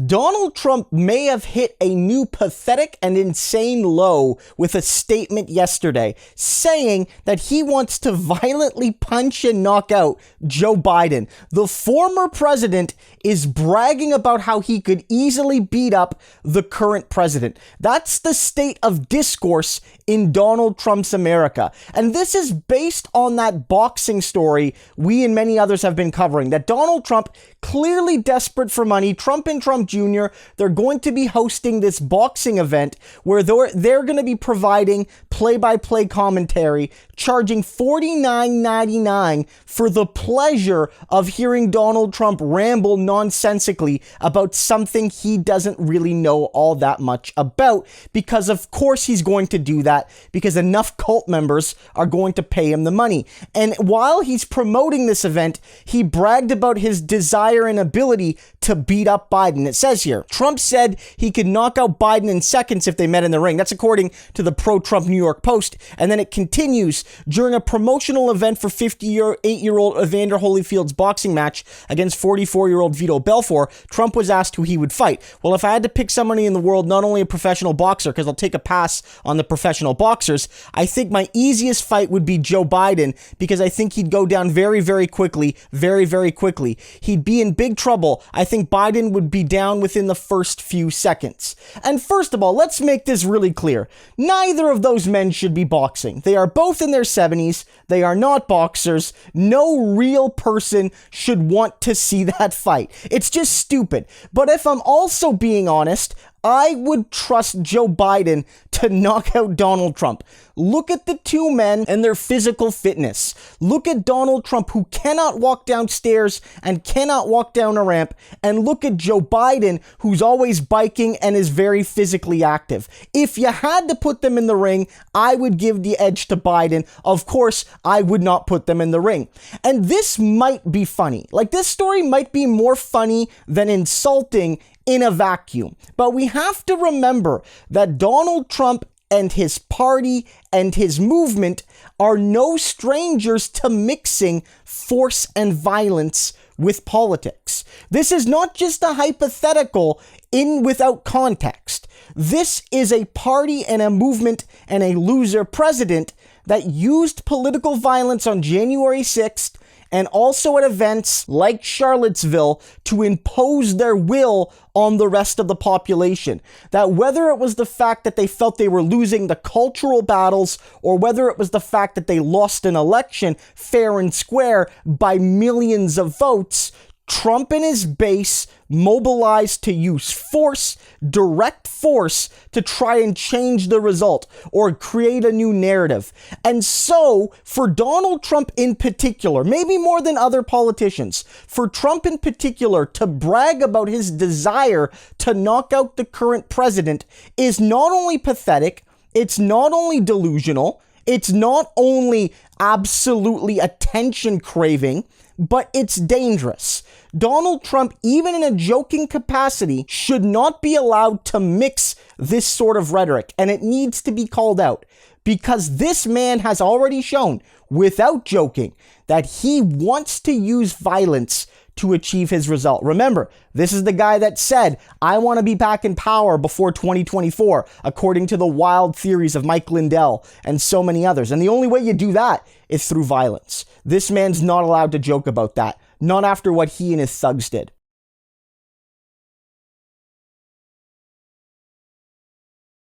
Donald Trump may have hit a new pathetic and insane low with a statement yesterday saying that he wants to violently punch and knock out Joe Biden. The former president is bragging about how he could easily beat up the current president. That's the state of discourse in Donald Trump's America. And this is based on that boxing story we and many others have been covering, that Donald Trump, clearly desperate for money, Trump and Trump Jr., they're going to be hosting this boxing event where they're going to be providing play-by-play commentary, charging $49.99 for the pleasure of hearing Donald Trump ramble nonsensically about something he doesn't really know all that much about, because of course he's going to do that, because enough cult members are going to pay him the money. And while he's promoting this event, he bragged about his desire and ability to beat up Biden. It says here, Trump said he could knock out Biden in seconds if they met in the ring. That's according to the pro-Trump New York Post. And then it continues, during a promotional event for 58-year-old Evander Holyfield's boxing match against 44-year-old Vito Belfort, Trump was asked who he would fight. Well, if I had to pick somebody in the world, not only a professional boxer, because I'll take a pass on the professional boxers, I think my easiest fight would be Joe Biden, because I think he'd go down very, very quickly, very, very quickly. He'd be in big trouble. I think Biden would be down within the first few seconds. And first of all, let's make this really clear. Neither of those men should be boxing. They are both in their 70s. They are not boxers. No real person should want to see that fight. It's just stupid. But if I'm also being honest, I would trust Joe Biden to knock out Donald Trump. Look at the two men and their physical fitness. Look at Donald Trump, who cannot walk downstairs and cannot walk down a ramp. And look at Joe Biden, who's always biking and is very physically active. If you had to put them in the ring, I would give the edge to Biden. Of course, I would not put them in the ring. And this might be funny. Like, this story might be more funny than insulting in a vacuum. But we have to remember that Donald Trump and his party and his movement are no strangers to mixing force and violence with politics. This is not just a hypothetical without context. This is a party and a movement and a loser president that used political violence on January 6th and also at events like Charlottesville to impose their will on the rest of the population. That whether it was the fact that they felt they were losing the cultural battles, or whether it was the fact that they lost an election fair and square by millions of votes, Trump and his base mobilized to use force, direct force, to try and change the result or create a new narrative. And so, for Donald Trump in particular, maybe more than other politicians, for Trump in particular to brag about his desire to knock out the current president is not only pathetic, it's not only delusional, it's not only absolutely attention craving, but it's dangerous. Donald Trump, even in a joking capacity, should not be allowed to mix this sort of rhetoric, and it needs to be called out, because this man has already shown, without joking, that he wants to use violence to achieve his result. Remember, this is the guy that said, I want to be back in power before 2024, according to the wild theories of Mike Lindell and so many others. And the only way you do that is through violence. This man's not allowed to joke about that. Not after what he and his thugs did.